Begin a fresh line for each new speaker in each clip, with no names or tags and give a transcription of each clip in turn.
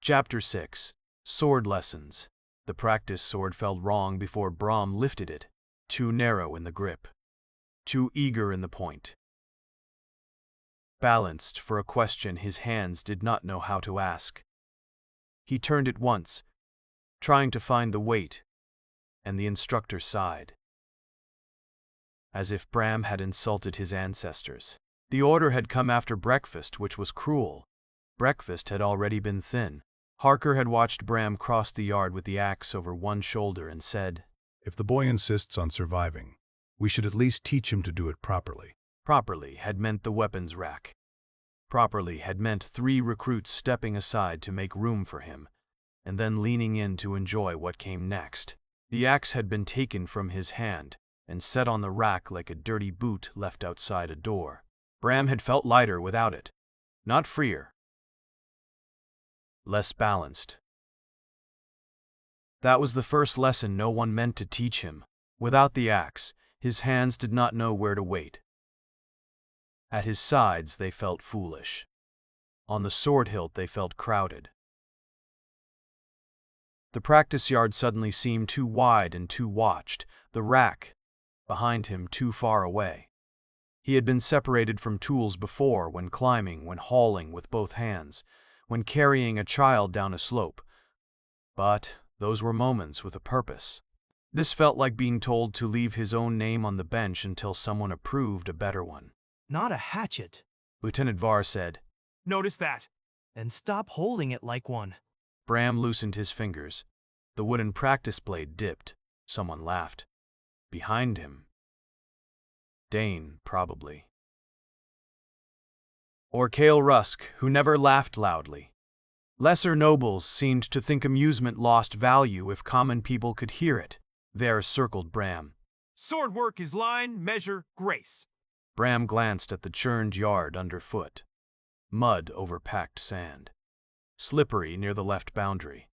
Chapter 6. Sword Lessons. The practice sword felt wrong before Brom lifted it. Too narrow in the grip. Too eager in the point. Balanced for a question his hands did not know how to ask. He turned it once, trying to find the weight, and the instructor sighed. As if Bram had insulted his ancestors. The order had come after breakfast, which was cruel. Breakfast had already been thin. Harker had watched Bram cross the yard with the axe over one shoulder and said,
"If the boy insists on surviving, we should at least teach him to do it properly."
Properly had meant the weapons rack. Properly had meant 3 recruits stepping aside to make room for him, and then leaning in to enjoy what came next. The axe had been taken from his hand and set on the rack like a dirty boot left outside a door. Bram had felt lighter without it, not freer. Less balanced. That was the first lesson no one meant to teach him. Without the axe, his hands did not know where to wait. At his sides they felt foolish. On the sword hilt they felt crowded. The practice yard suddenly seemed too wide and too watched, the rack behind him too far away. He had been separated from tools before, when climbing, when hauling with both hands, when carrying a child down a slope. But those were moments with a purpose. This felt like being told to leave his own name on the bench until someone approved a better one.
"Not a hatchet,"
Lieutenant Var said.
"Notice that."
"And stop holding it like one."
Bram loosened his fingers. The wooden practice blade dipped. Someone laughed. Behind him. Dane, probably. Or Cale Rusk, who never laughed loudly. Lesser nobles seemed to think amusement lost value if common people could hear it. Var circled Bram.
"Sword work is line, measure, grace."
Bram glanced at the churned yard underfoot. Mud over packed sand. Slippery near the left boundary.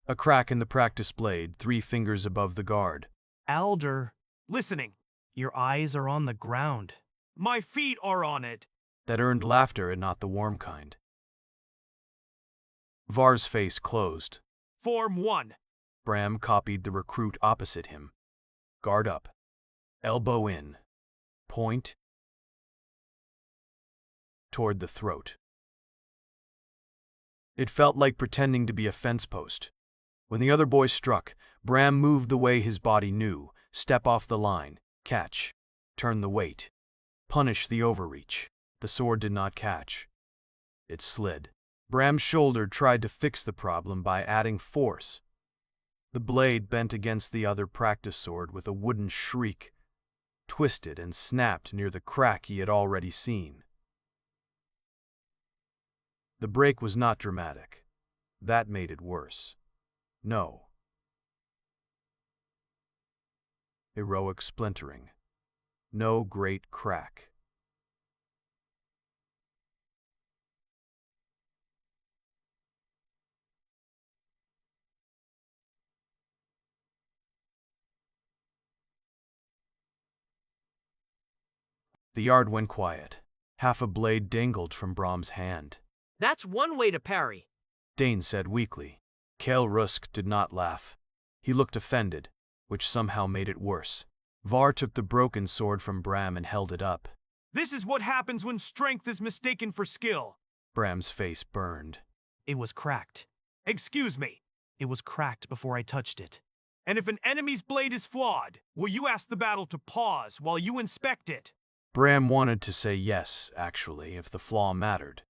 A crack in the practice blade 3 fingers above the guard.
"Alder,
Listening.
your eyes are on the ground."
My feet are on it.
That earned laughter and not the warm kind. Var's face closed.
Form 1.
Bram copied the recruit opposite him. Guard up. Elbow in. Point. Toward the throat. It felt like pretending to be a fence post. When the other boy struck, Bram moved the way his body knew. Step off the line. Catch. Turn the weight. Punish the overreach. The sword did not catch. It slid. Bram's shoulder tried to fix the problem by adding force. The blade bent against the other practice sword with a wooden shriek, twisted and snapped near the crack he had already seen. The break was not dramatic. That made it worse. No. Heroic splintering. No great crack. The yard went quiet. Half a blade dangled from Brom's hand.
"That's one way to parry,"
Dane said weakly. Cale Rusk did not laugh. He looked offended, which somehow made it worse. Var took the broken sword from Bram and held it up.
This is what happens when strength is mistaken for skill.
Bram's face burned.
"It was cracked.
Excuse me.
It was cracked before I touched it."
And if an enemy's blade is flawed, will you ask the battle to pause while you inspect it?
Bram wanted to say yes, actually, if the flaw mattered.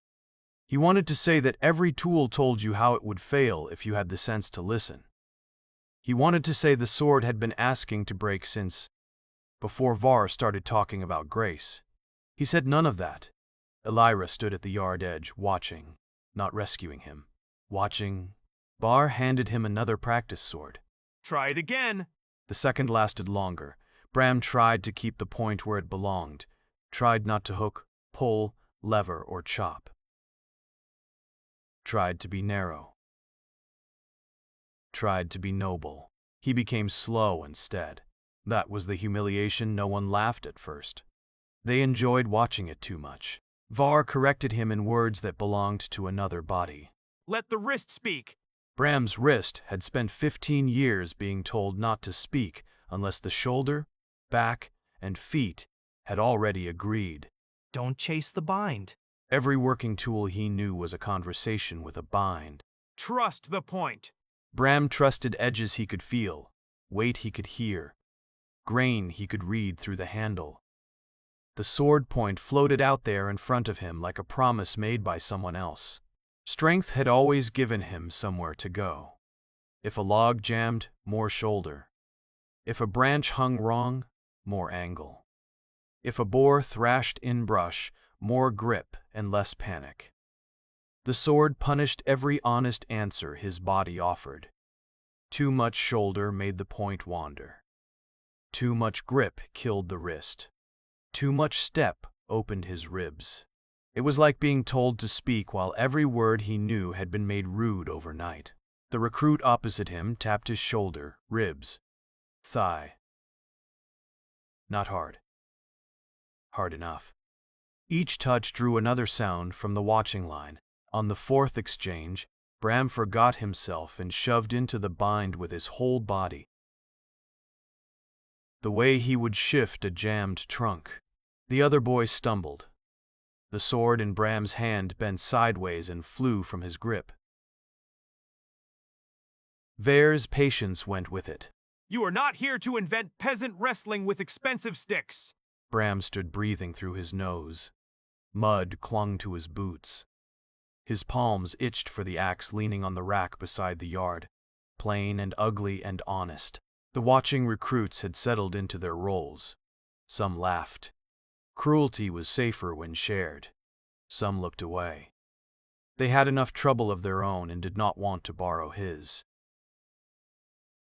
He wanted to say that every tool told you how it would fail if you had the sense to listen. He wanted to say the sword had been asking to break since before Var started talking about grace. He said none of that. Elira stood at the yard edge, watching, not rescuing him. Watching. Var handed him another practice sword.
Try it again.
The second lasted longer. Bram tried to keep the point where it belonged. Tried not to hook, pull, lever, or chop. Tried to be narrow. Tried to be noble. He became slow instead. That was the humiliation. No one laughed at first. They enjoyed watching it too much. Var corrected him in words that belonged to another body.
Let the wrist speak.
Bram's wrist had spent 15 years being told not to speak unless the shoulder, back, and feet had already agreed.
Don't chase the bind.
Every working tool he knew was a conversation with a bind.
Trust the point.
Bram trusted edges he could feel, weight he could hear, grain he could read through the handle. The sword point floated out there in front of him like a promise made by someone else. Strength had always given him somewhere to go. If a log jammed, more shoulder. If a branch hung wrong, more angle. If a boar thrashed in brush, more grip and less panic. The sword punished every honest answer his body offered. Too much shoulder made the point wander. Too much grip killed the wrist. Too much step opened his ribs. It was like being told to speak while every word he knew had been made rude overnight. The recruit opposite him tapped his shoulder, ribs, thigh. Not hard. Hard enough. Each touch drew another sound from the watching line. On the fourth exchange, Bram forgot himself and shoved into the bind with his whole body. The way he would shift a jammed trunk. The other boy stumbled. The sword in Bram's hand bent sideways and flew from his grip. Ver's patience went with it.
You are not here to invent peasant wrestling with expensive sticks.
Bram stood breathing through his nose. Mud clung to his boots. His palms itched for the axe leaning on the rack beside the yard, plain and ugly and honest. The watching recruits had settled into their roles. Some laughed. Cruelty was safer when shared. Some looked away. They had enough trouble of their own and did not want to borrow his.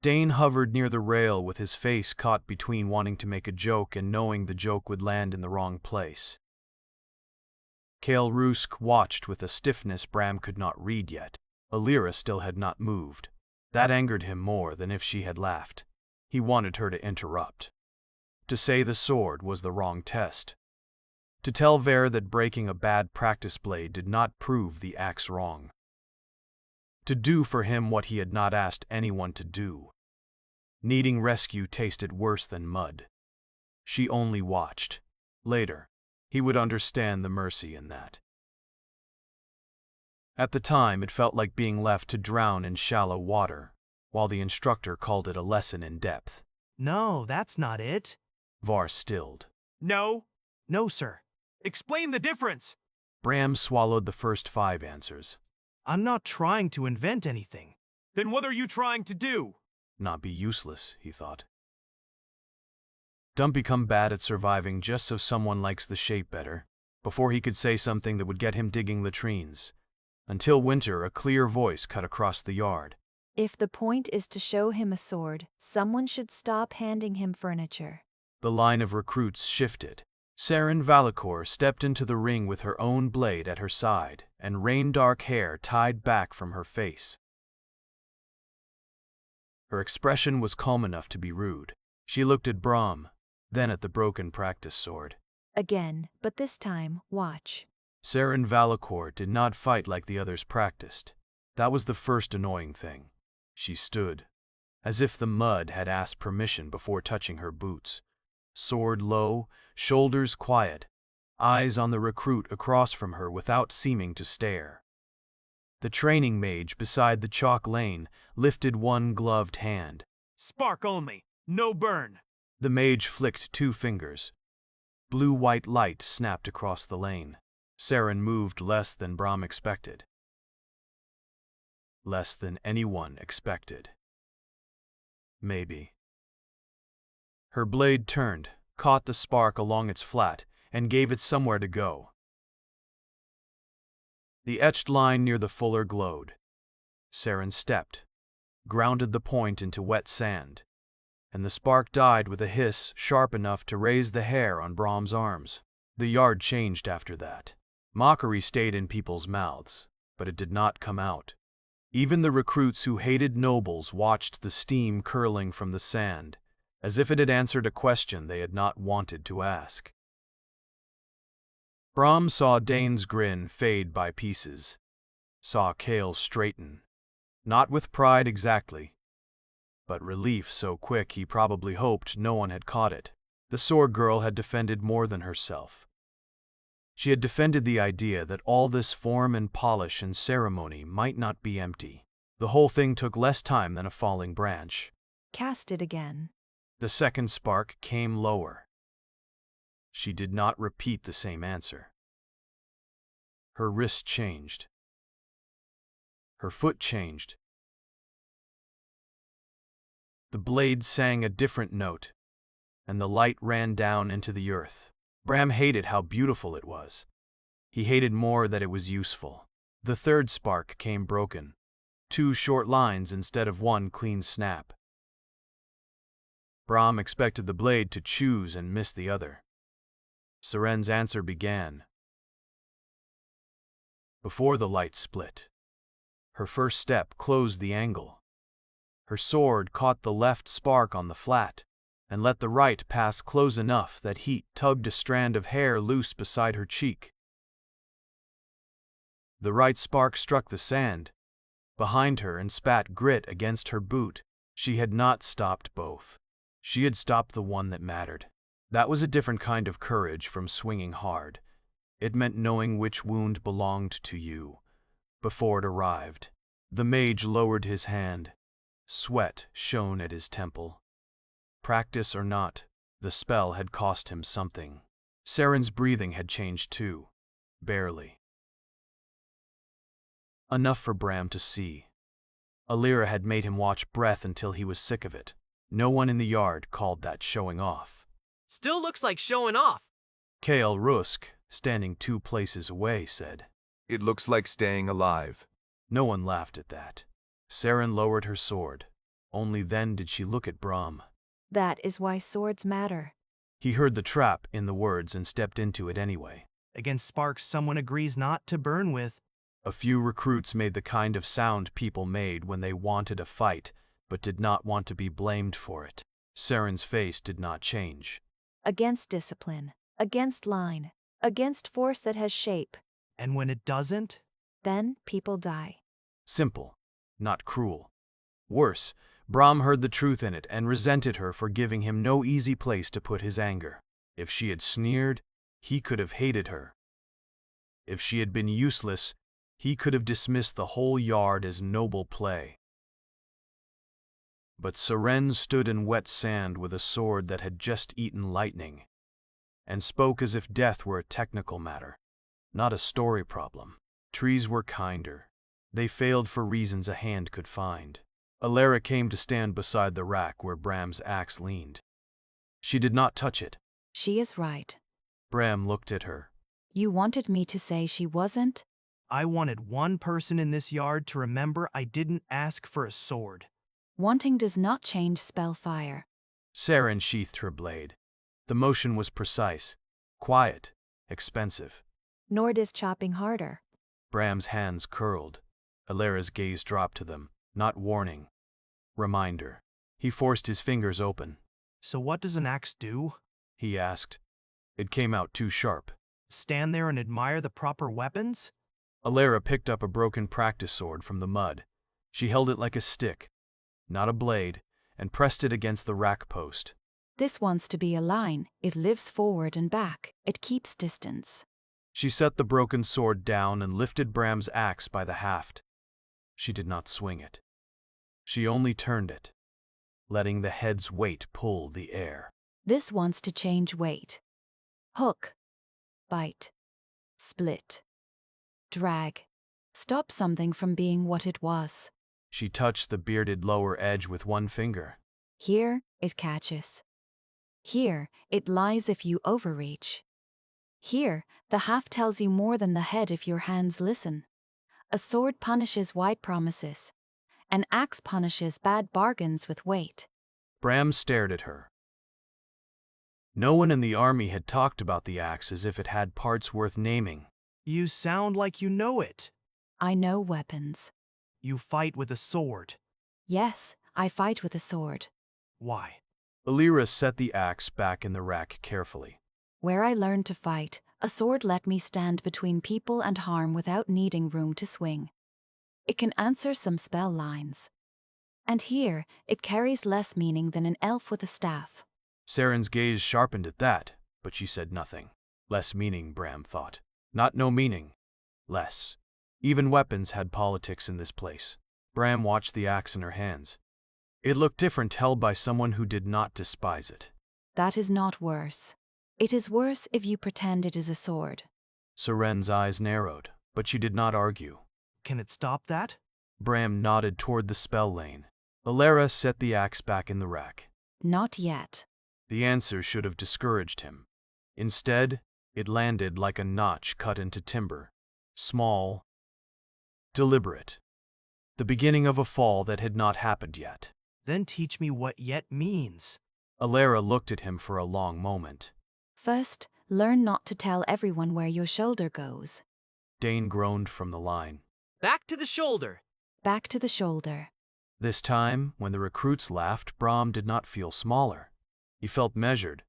Dane hovered near the rail with his face caught between wanting to make a joke and knowing the joke would land in the wrong place. Kale Rusk watched with a stiffness Bram could not read yet. Alira still had not moved. That angered him more than if she had laughed. He wanted her to interrupt. To say the sword was the wrong test. To tell Ver that breaking a bad practice blade did not prove the axe wrong. To do for him what he had not asked anyone to do. Needing rescue tasted worse than mud. She only watched. Later, he would understand the mercy in that. At the time, it felt like being left to drown in shallow water, while the instructor called it a lesson in depth.
No, that's not it.
Var stilled.
No.
No, sir.
Explain the difference.
Bram swallowed the first 5 answers.
I'm not trying to invent anything.
Then what are you trying to do?
Not be useless, he thought. Don't become bad at surviving just so someone likes the shape better, before he could say something that would get him digging latrines. Until winter, a clear voice cut across the yard.
If the point is to show him a sword, someone should stop handing him furniture.
The line of recruits shifted. Saren Valicor stepped into the ring with her own blade at her side and rain-dark hair tied back from her face. Her expression was calm enough to be rude. She looked at Bram, then at the broken practice sword.
Again, but this time, watch.
Saren Valicor did not fight like the others practiced. That was the first annoying thing. She stood, as if the mud had asked permission before touching her boots. Sword low, shoulders quiet, eyes on the recruit across from her without seeming to stare. The training mage beside the chalk lane lifted one gloved hand.
Spark only, no burn.
The mage flicked 2 fingers. Blue-white light snapped across the lane. Saren moved less than Bram expected. Less than anyone expected. Maybe. Her blade turned, caught the spark along its flat, and gave it somewhere to go. The etched line near the fuller glowed. Saren stepped, grounded the point into wet sand, and the spark died with a hiss sharp enough to raise the hair on Bram's arms. The yard changed after that. Mockery stayed in people's mouths, but it did not come out. Even the recruits who hated nobles watched the steam curling from the sand, as if it had answered a question they had not wanted to ask. Bram saw Dane's grin fade by pieces. saw Kale straighten. Not with pride exactly, but relief so quick he probably hoped no one had caught it. The sword girl had defended more than herself. She had defended the idea that all this form and polish and ceremony might not be empty. The whole thing took less time than a falling branch.
Cast it again.
The second spark came lower. She did not repeat the same answer. Her wrist changed. Her foot changed. The blade sang a different note, and the light ran down into the earth. Bram hated how beautiful it was. He hated more that it was useful. The third spark came broken. 2 short lines instead of 1 clean snap. Bram expected the blade to choose and miss the other. Seren's answer began. Before the light split, her first step closed the angle. Her sword caught the left spark on the flat, and let the right pass close enough that heat tugged a strand of hair loose beside her cheek. The right spark struck the sand behind her and spat grit against her boot. She had not stopped both. She had stopped the one that mattered. That was a different kind of courage from swinging hard. It meant knowing which wound belonged to you before it arrived. The mage lowered his hand. Sweat shone at his temple. Practice or not, the spell had cost him something. Seren's breathing had changed too. Barely. Enough for Bram to see. Alira had made him watch breath until he was sick of it. No one in the yard called that showing off.
Still looks like showing off.
Kale Rusk, standing 2 places away, said.
It looks like staying alive.
No one laughed at that. Seren lowered her sword. Only then did she look at Bram.
That is why swords matter.
He heard the trap in the words and stepped into it anyway.
Against sparks someone agrees not to burn with.
A few recruits made the kind of sound people made when they wanted a fight, but did not want to be blamed for it. Seren's face did not change.
Against discipline. Against line. Against force that has shape.
And when it doesn't?
Then people die.
Simple, not cruel. Worse, Bram heard the truth in it and resented her for giving him no easy place to put his anger. If she had sneered, he could have hated her. If she had been useless, he could have dismissed the whole yard as noble play. But Seren stood in wet sand with a sword that had just eaten lightning, and spoke as if death were a technical matter, not a story problem. Trees were kinder. They failed for reasons a hand could find. Alira came to stand beside the rack where Bram's axe leaned. She did not touch it.
She is right.
Bram looked at her.
You wanted me to say she wasn't?
I wanted one person in this yard to remember I didn't ask for a sword.
Wanting does not change spell fire.
Seren sheathed her blade. The motion was precise, quiet, expensive.
Nor does chopping harder.
Bram's hands curled. Alira's gaze dropped to them, not warning. Reminder. He forced his fingers open.
So what does an axe do?
He asked. It came out too sharp.
Stand there and admire the proper weapons?
Alira picked up a broken practice sword from the mud. She held it like a stick, not a blade, and pressed it against the rack post.
This wants to be a line. It lives forward and back. It keeps distance.
She set the broken sword down and lifted Bram's axe by the haft. She did not swing it. She only turned it, letting the head's weight pull the air.
This wants to change weight. Hook. Bite. Split. Drag. Stop something from being what it was.
She touched the bearded lower edge with one finger.
Here, it catches. Here, it lies if you overreach. Here, the haft tells you more than the head if your hands listen. A sword punishes wide promises. An axe punishes bad bargains with weight.
Bram stared at her. No one in the army had talked about the axe as if it had parts worth naming.
You sound like you know it.
I know weapons.
You fight with a sword.
Yes, I fight with a sword.
Why?
Alira set the axe back in the rack carefully.
Where I learned to fight, a sword let me stand between people and harm without needing room to swing. it can answer some spell lines. And here, it carries less meaning than an elf with a staff.
Saren's gaze sharpened at that, but she said nothing. Less meaning, Bram thought. Not no meaning. Less. Even weapons had politics in this place. Bram watched the axe in her hands. It looked different, held by someone who did not despise it.
That is not worse. It is worse if you pretend it is a sword.
Saren's eyes narrowed, but she did not argue.
Can it stop that?
Bram nodded toward the spell lane. Alara set the axe back in the rack.
Not yet.
The answer should have discouraged him. Instead, it landed like a notch cut into timber. Small, deliberate. The beginning of a fall that had not happened yet.
Then teach me what yet means.
Alara looked at him for a long moment.
First, learn not to tell everyone where your shoulder goes.
Dane groaned from the line.
Back to the shoulder.
Back to the shoulder.
This time, when the recruits laughed, Bram did not feel smaller. He felt measured.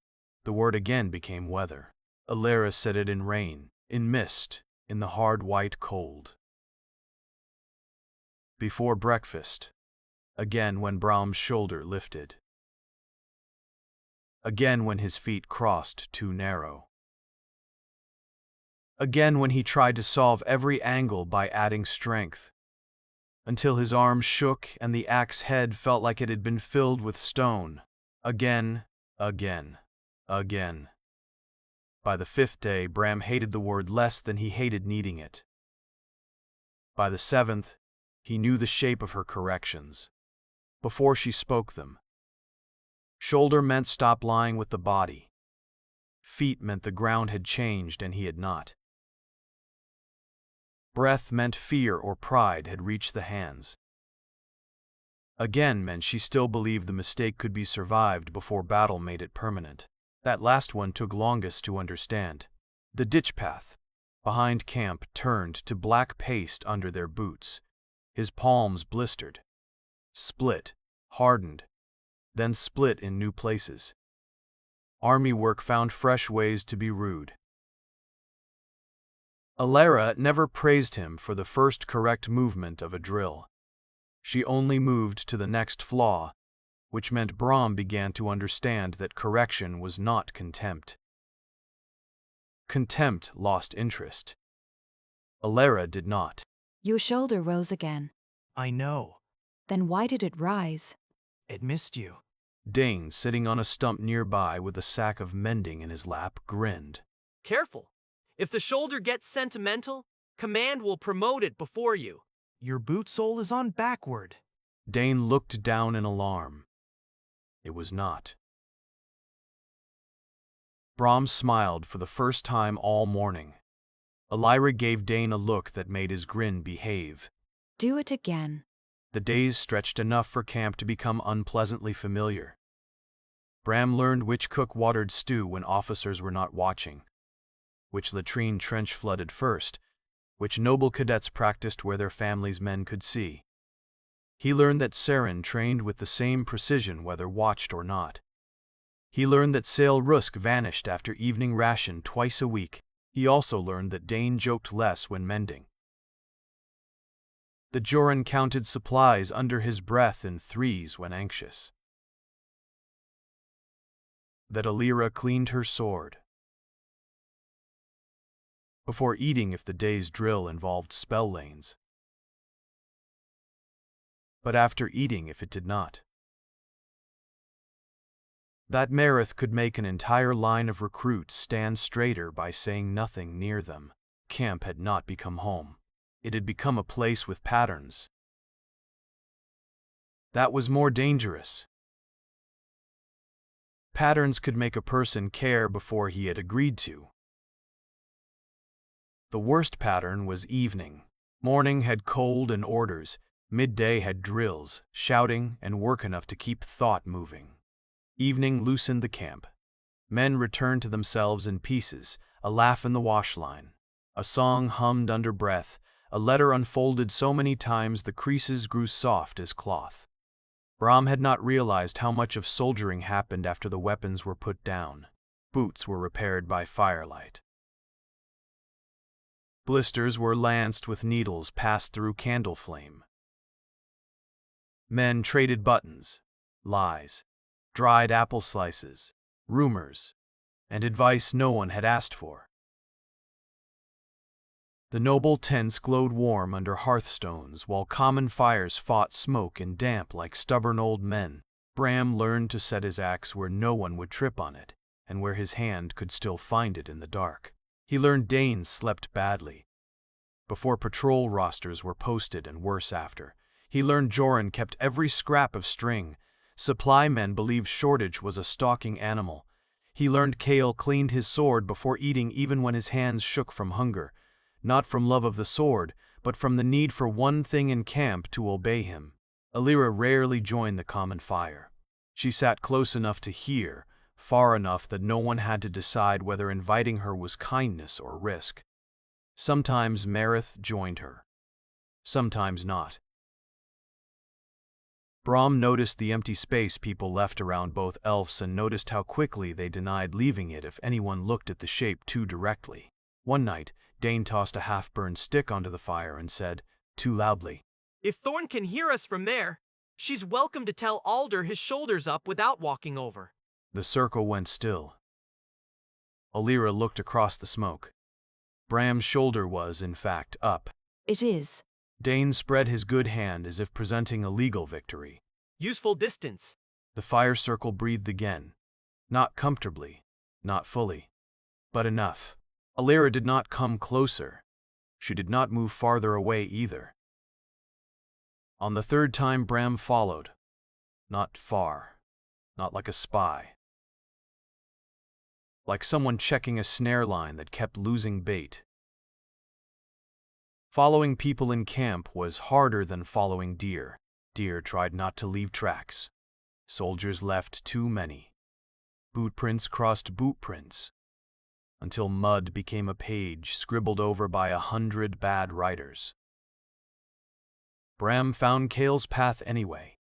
The word again became weather. Alara said it in rain, in mist, in the hard white cold. Before breakfast. Again when Bram's shoulder lifted. Again when his feet crossed too narrow. Again when he tried to solve every angle by adding strength. Until his arms shook and the axe head felt like it had been filled with stone. Again, again, again. By the 5th day, Bram hated the word less than he hated needing it. By the 7th, he knew the shape of her corrections. Before she spoke them. Shoulder meant stop lying with the body. Feet meant the ground had changed and he had not. Breath meant fear or pride had reached the hands. Again meant she still believed the mistake could be survived before battle made it permanent. That last one took longest to understand. The ditch path behind camp turned to black paste under their boots. His palms blistered. Split, hardened, then split in new places. Army work found fresh ways to be rude. Alara never praised him for the first correct movement of a drill. She only moved to the next flaw, which meant Bram began to understand that correction was not contempt. Contempt lost interest. Alara did not.
Your shoulder rose again.
I know.
Then why did it rise?
It missed you.
Dane, sitting on a stump nearby with a sack of mending in his lap, grinned.
Careful. If the shoulder gets sentimental, command will promote it before you.
Your boot sole is on backward.
Dane looked down in alarm. It was not. Bram smiled for the first time all morning. Alara gave Dane a look that made his grin behave.
Do it again.
The days stretched enough for camp to become unpleasantly familiar. Bram learned which cook watered stew when officers were not watching, which latrine trench flooded first, which noble cadets practiced where their families' men could see. He learned that Saren trained with the same precision whether watched or not. He learned that Sail Rusk vanished after evening ration twice a week. He also learned that Dane joked less when mending. The Joran counted supplies under his breath in threes when anxious. That Alara cleaned her sword before eating if the day's drill involved spell lanes, but after eating if it did not. That Marith could make an entire line of recruits stand straighter by saying nothing near them. Camp had not become home. It had become a place with patterns. That was more dangerous. Patterns could make a person care before he had agreed to. The worst pattern was evening. Morning had cold and orders. Midday had drills, shouting, and work enough to keep thought moving. Evening loosened the camp. Men returned to themselves in pieces, a laugh in the wash line. A song hummed under breath, a letter unfolded so many times the creases grew soft as cloth. Bram had not realized how much of soldiering happened after the weapons were put down. Boots were repaired by firelight. Blisters were lanced with needles passed through candle flame. Men traded buttons, lies, dried apple slices, rumors, and advice no one had asked for. The noble tents glowed warm under hearthstones while common fires fought smoke and damp like stubborn old men. Bram learned to set his axe where no one would trip on it, and where his hand could still find it in the dark. He learned Danes slept badly before patrol rosters were posted, and worse after. He learned Joran kept every scrap of string. Supply men believed shortage was a stalking animal. He learned Kale cleaned his sword before eating even when his hands shook from hunger, not from love of the sword, but from the need for one thing in camp: to obey him. Alira rarely joined the common fire. She sat close enough to hear, far enough that no one had to decide whether inviting her was kindness or risk. Sometimes Marith joined her, sometimes not. Bram noticed the empty space people left around both elves and noticed how quickly they denied leaving it if anyone looked at the shape too directly. One night, Dane tossed a half-burned stick onto the fire and said, too loudly,
If Thorn can hear us from there, she's welcome to tell Alder his shoulder's up without walking over.
The circle went still. Alira looked across the smoke. Bram's shoulder was, in fact, up.
It is.
Dane spread his good hand as if presenting a legal victory.
Useful distance.
The fire circle breathed again. Not comfortably, not fully, but enough. Alira did not come closer. She did not move farther away either. On the third time Bram followed. Not far. Not like a spy. Like someone checking a snare line that kept losing bait. Following people in camp was harder than following deer. Deer tried not to leave tracks. Soldiers left too many. Boot prints crossed boot prints, until mud became a page scribbled over by 100 bad writers. Bram found Kale's path anyway.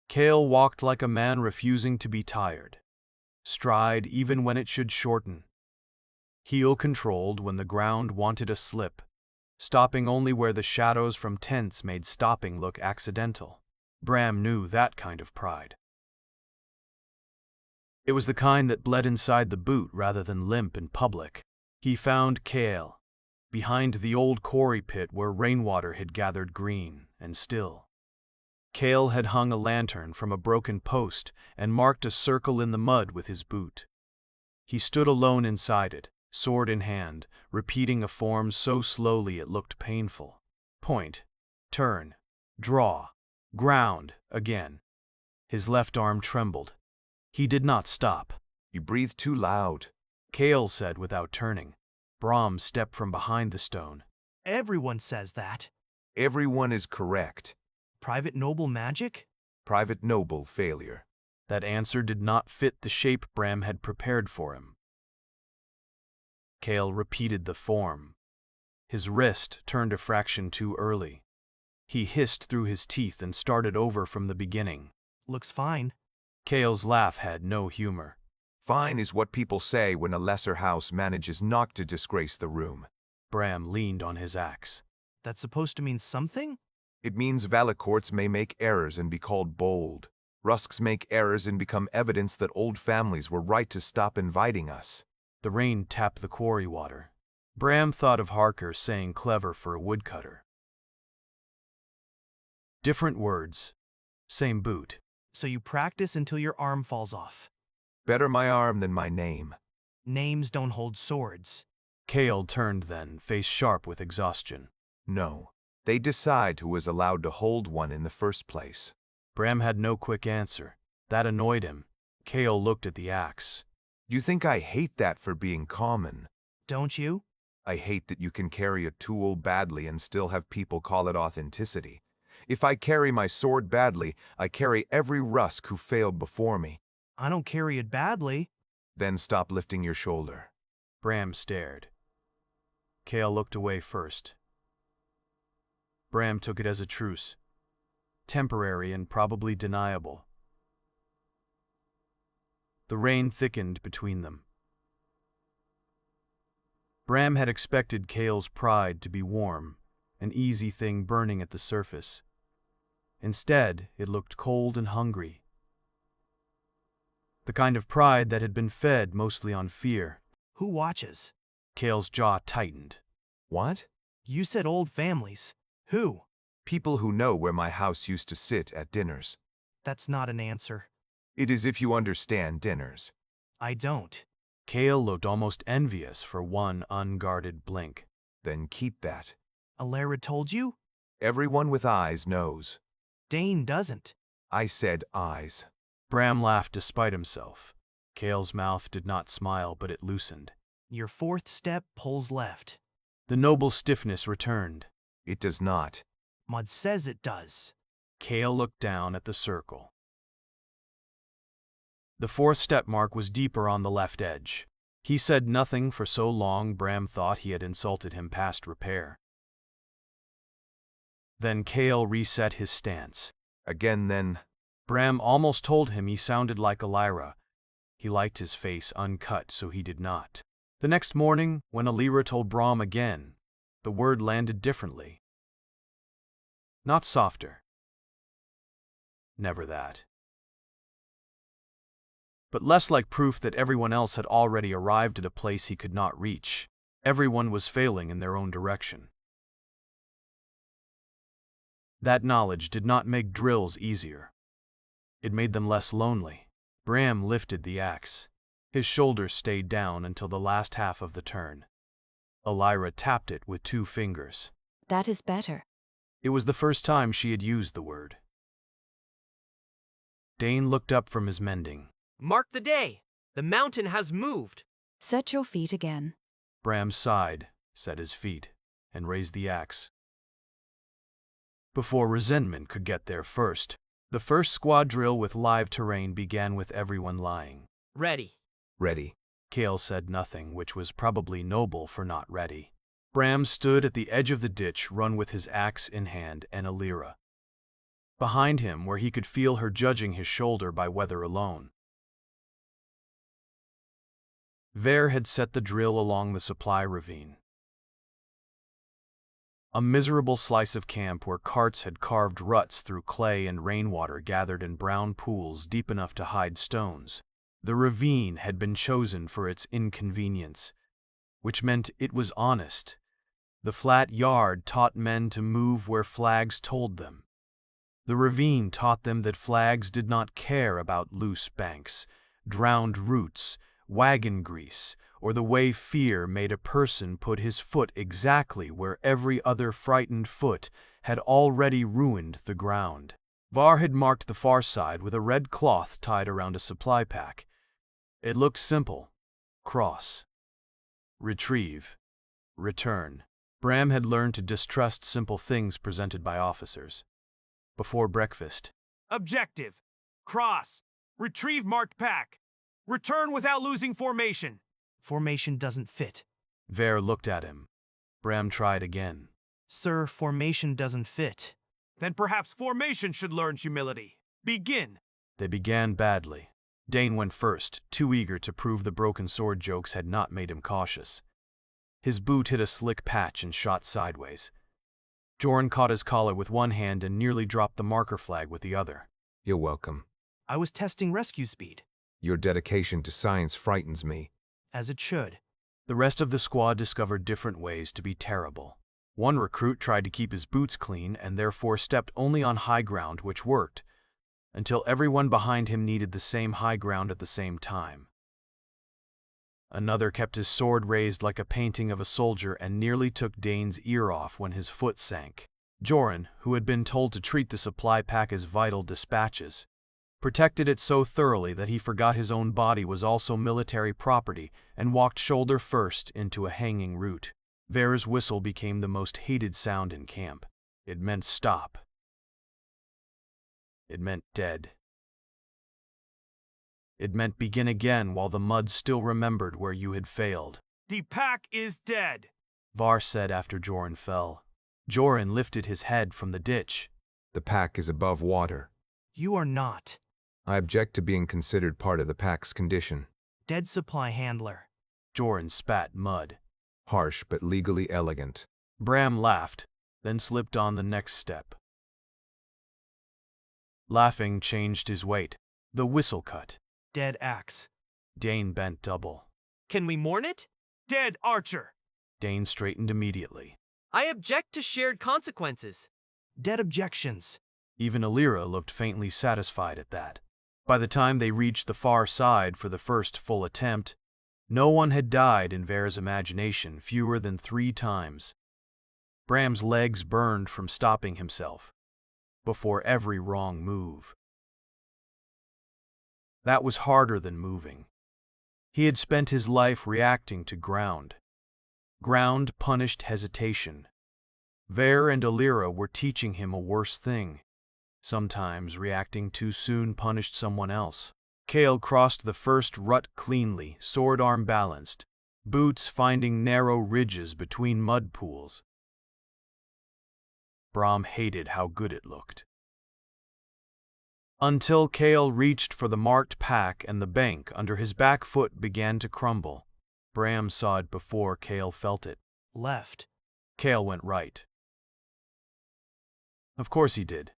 Kale walked like a man refusing to be tired. Stride even when it should shorten. Heel controlled when the ground wanted a slip, stopping only where the shadows from tents made stopping look accidental. Bram knew that kind of pride. It was the kind that bled inside the boot rather than limp in public. He found Kale, behind the old quarry pit where rainwater had gathered green and still. Kale had hung a lantern from a broken post and marked a circle in the mud with his boot. He stood alone inside it, sword in hand, repeating a form so slowly it looked painful. Point, turn, draw, ground, again. His left arm trembled. He did not stop.
You breathe too loud.
Kale said without turning. Bram stepped from behind the stone.
Everyone says that.
Everyone is correct.
Private noble magic?
Private noble failure.
That answer did not fit the shape Bram had prepared for him. Kale repeated the form. His wrist turned a fraction too early. He hissed through his teeth and started over from the beginning.
Looks fine.
Kale's laugh had no humor.
Fine is what people say when a lesser house manages not to disgrace the room.
Bram leaned on his axe.
That's supposed to mean something?
It means Valicourts may make errors and be called bold. Rusks make errors and become evidence that old families were right to stop inviting us.
The rain tapped the quarry water. Bram thought of Harker saying clever for a woodcutter. Different words, same boot.
So you practice until your arm falls off.
Better my arm than my name.
Names don't hold swords.
Kale turned then, face sharp with exhaustion.
No. They decide who is allowed to hold one in the first place.
Bram had no quick answer. That annoyed him. Kale looked at the axe.
You think I hate that for being common?
Don't you?
I hate that you can carry a tool badly and still have people call it authenticity. If I carry my sword badly, I carry every Rusk who failed before me.
I don't carry it badly.
Then stop lifting your shoulder.
Bram stared. Kale looked away first. Bram took it as a truce. Temporary and probably deniable. The rain thickened between them. Bram had expected Kale's pride to be warm, an easy thing burning at the surface. Instead, it looked cold and hungry. The kind of pride that had been fed mostly on fear.
Who watches?
Kale's jaw tightened.
What?
You said old families. Who?
People who know where my house used to sit at dinners.
That's not an answer.
It is if you understand dinners.
I don't.
Kale looked almost envious for one unguarded blink.
Then keep that.
Alara told you?
Everyone with eyes knows.
Dane doesn't.
I said eyes.
Bram laughed despite himself. Kale's mouth did not smile, but it loosened.
Your fourth step pulls left.
The noble stiffness returned.
It does not.
Mud says it does.
Kale looked down at the circle. The fourth step mark was deeper on the left edge. He said nothing for so long Bram thought he had insulted him past repair. Then Kale reset his stance.
Again then.
Bram almost told him he sounded like Alara. He liked his face uncut, so he did not. The next morning, when Alara told Bram again, the word landed differently. Not softer. Never that. But less like proof that everyone else had already arrived at a place he could not reach. Everyone was failing in their own direction. That knowledge did not make drills easier. It made them less lonely. Bram lifted the axe. His shoulders stayed down until the last half of the turn. Alara tapped it with 2 fingers.
That is better.
It was the first time she had used the word. Dane looked up from his mending.
Mark the day. The mountain has moved.
Set your feet again.
Bram sighed, set his feet, and raised the axe. Before resentment could get there first, the first squad drill with live terrain began with everyone lying.
Ready.
Ready.
Kale said nothing, which was probably noble for not ready. Bram stood at the edge of the ditch, run with his axe in hand and Alara. Behind him, where he could feel her judging his shoulder by weather alone. Ver had set the drill along the supply ravine. A miserable slice of camp where carts had carved ruts through clay and rainwater gathered in brown pools deep enough to hide stones. The ravine had been chosen for its inconvenience, which meant it was honest. The flat yard taught men to move where flags told them. The ravine taught them that flags did not care about loose banks, drowned roots, wagon grease, or the way fear made a person put his foot exactly where every other frightened foot had already ruined the ground. Var had marked the far side with a red cloth tied around a supply pack. It looked simple. Cross. Retrieve. Return. Bram had learned to distrust simple things presented by officers. Before breakfast.
Objective. Cross. Retrieve marked pack. Return without losing formation.
Formation doesn't fit.
Ver looked at him. Bram tried again.
Sir, formation doesn't fit.
Then perhaps formation should learn humility. Begin.
They began badly. Dane went first, too eager to prove the broken sword jokes had not made him cautious. His boot hit a slick patch and shot sideways. Joran caught his collar with one hand and nearly dropped the marker flag with the other.
You're welcome.
I was testing rescue speed.
Your dedication to science frightens me.
As it should.
The rest of the squad discovered different ways to be terrible. One recruit tried to keep his boots clean and therefore stepped only on high ground, which worked, until everyone behind him needed the same high ground at the same time. Another kept his sword raised like a painting of a soldier and nearly took Dane's ear off when his foot sank. Joran, who had been told to treat the supply pack as vital dispatches, protected it so thoroughly that he forgot his own body was also military property and walked shoulder first into a hanging root. Ver's whistle became the most hated sound in camp. It meant stop. It meant dead. It meant begin again while the mud still remembered where you had failed.
The pack is dead.
Var said after Joran fell. Joran lifted his head from the ditch.
The pack is above water.
You are not.
I object to being considered part of the pack's condition.
Dead supply handler.
Joran spat mud.
Harsh but legally elegant.
Bram laughed, then slipped on the next step. Laughing changed his weight. The whistle cut.
Dead axe.
Dane bent double.
Can we mourn it?
Dead archer.
Dane straightened immediately.
I object to shared consequences.
Dead objections.
Even Alira looked faintly satisfied at that. By the time they reached the far side for the first full attempt, no one had died in Ver's imagination fewer than 3 times. Bram's legs burned from stopping himself before every wrong move. That was harder than moving. He had spent his life reacting to ground. Ground punished hesitation. Ver and Alira were teaching him a worse thing. Sometimes reacting too soon punished someone else. Kale crossed the first rut cleanly, sword arm balanced, boots finding narrow ridges between mud pools. Bram hated how good it looked. Until Kale reached for the marked pack and the bank under his back foot began to crumble. Bram saw it before Kale felt it.
Left.
Kale went right. Of course he did.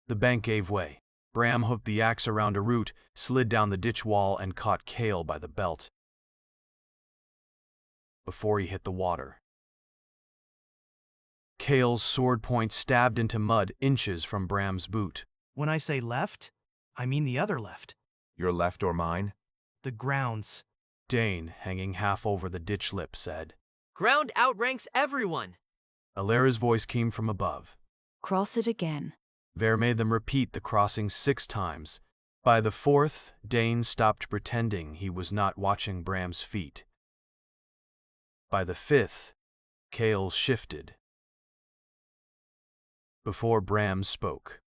The bank gave way. Bram hooked the axe around a root, slid down the ditch wall, and caught Kale by the belt before he hit the water. Kale's sword point stabbed into mud inches from Bram's boot.
When I say left, I mean the other left.
Your left or mine?
The grounds.
Dane, hanging half over the ditch lip, said.
Ground outranks everyone.
Alira's voice came from above.
Cross it again.
Ver made them repeat the crossing 6 times. By the 4th, Dane stopped pretending he was not watching Bram's feet. By the 5th, Kale shifted. Before Bram spoke.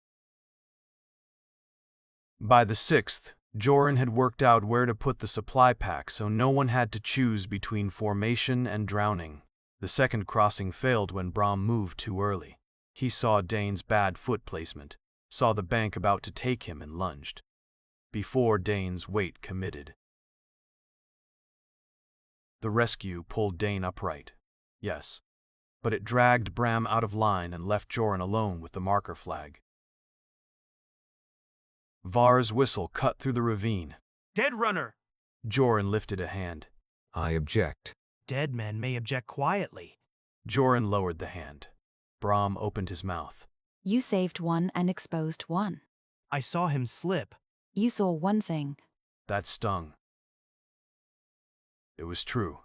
By the 6th, Joran had worked out where to put the supply pack so no one had to choose between formation and drowning. The second crossing failed when Bram moved too early. He saw Dane's bad foot placement, saw the bank about to take him and lunged. Before Dane's weight committed. The rescue pulled Dane upright. Yes. But it dragged Bram out of line and left Joran alone with the marker flag. Var's whistle cut through the ravine.
Dead runner.
Joran lifted a hand.
I object.
Dead men may object quietly.
Joran lowered the hand. Bram opened his mouth.
You saved one and exposed one.
I saw him slip.
You saw one thing.
That stung. It was true.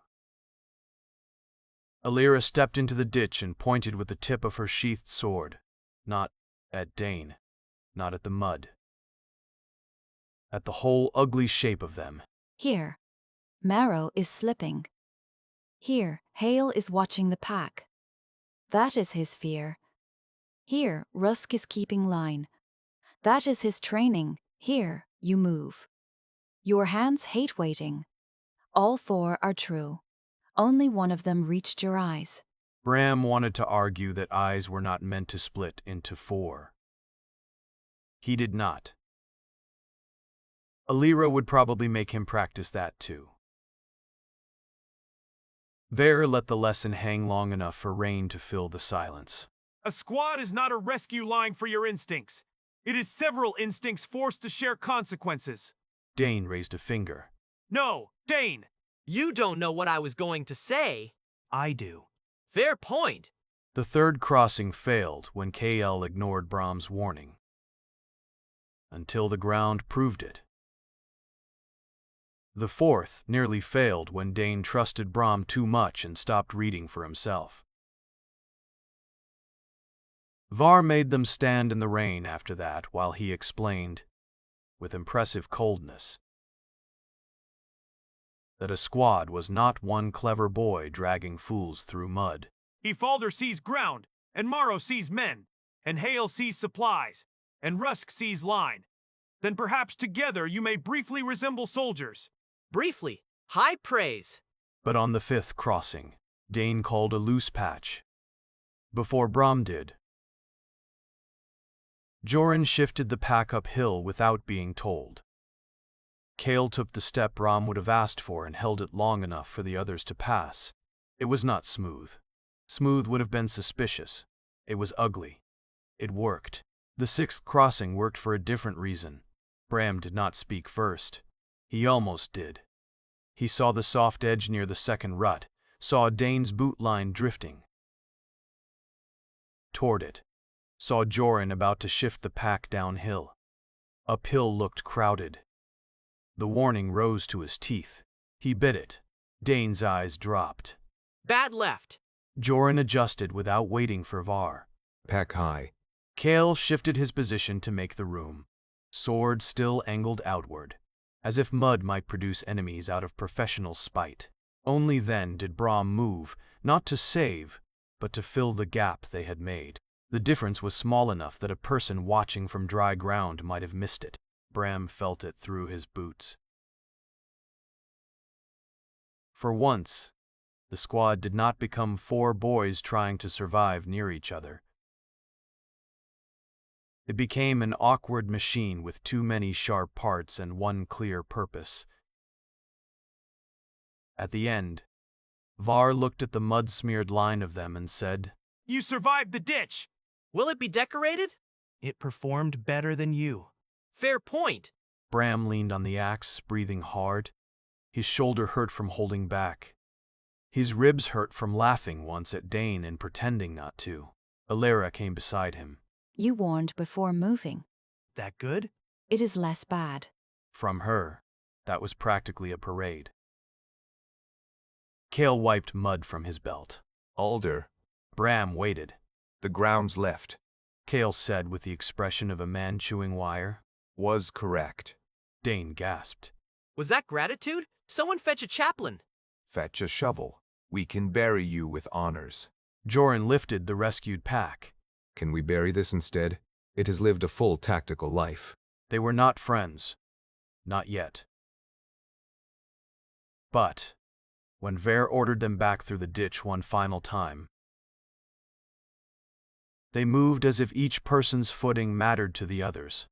Alira stepped into the ditch and pointed with the tip of her sheathed sword. Not at Dane. Not at the mud. At the whole ugly shape of them.
Here. Marrow is slipping. Here, Hale is watching the pack. That is his fear. Here, Rusk is keeping line. That is his training. Here, you move. Your hands hate waiting. All 4 are true. Only one of them reached your eyes.
Bram wanted to argue that eyes were not meant to split into 4. He did not. Alira would probably make him practice that too. Ver let the lesson hang long enough for rain to fill the silence.
A squad is not a rescue line for your instincts. It is several instincts forced to share consequences.
Dane raised a finger.
No, Dane.
You don't know what I was going to say.
I do.
Fair point.
The third crossing failed when KL ignored Bram's warning. Until the ground proved it. The fourth nearly failed when Dane trusted Bram too much and stopped reading for himself. Var made them stand in the rain after that while he explained, with impressive coldness, that a squad was not one clever boy dragging fools through mud.
Ifalder sees ground, and Morrow sees men, and Hale sees supplies, and Rusk sees line. Then perhaps together you may briefly resemble soldiers.
Briefly, high praise.
But on the fifth crossing, Dane called a loose patch. Before Bram did, Joran shifted the pack uphill without being told. Kale took the step Bram would have asked for and held it long enough for the others to pass. It was not smooth. Smooth would have been suspicious. It was ugly. It worked. The sixth crossing worked for a different reason. Bram did not speak first. He almost did. He saw the soft edge near the second rut, saw Dane's boot line drifting toward it, saw Joran about to shift the pack downhill. Uphill looked crowded. The warning rose to his teeth. He bit it. Dane's eyes dropped.
Bad left.
Joran adjusted without waiting for Var.
Pack high.
Kale shifted his position to make the room. Sword still angled outward, as if mud might produce enemies out of professional spite. Only then did Bram move, not to save, but to fill the gap they had made. The difference was small enough that a person watching from dry ground might have missed it. Bram felt it through his boots. For once, the squad did not become 4 boys trying to survive near each other. It became an awkward machine with too many sharp parts and one clear purpose. At the end, Var looked at the mud-smeared line of them and said,
You survived the ditch!
Will it be decorated?
It performed better than you.
Fair point.
Bram leaned on the axe, breathing hard. His shoulder hurt from holding back. His ribs hurt from laughing once at Dane and pretending not to. Alara came beside him.
You warned before moving.
That good?
It is less bad.
From her, that was practically a parade. Kale wiped mud from his belt.
Alder,
Bram waited.
the ground's left.
Kale said with the expression of a man chewing wire.
Was correct.
Dane gasped.
Was that gratitude? Someone fetch a chaplain.
Fetch a shovel. We can bury you with honors.
Joran lifted the rescued pack.
Can we bury this instead? It has lived a full tactical life.
They were not friends. Not yet. But, when Ver ordered them back through the ditch one final time, they moved as if each person's footing mattered to the others.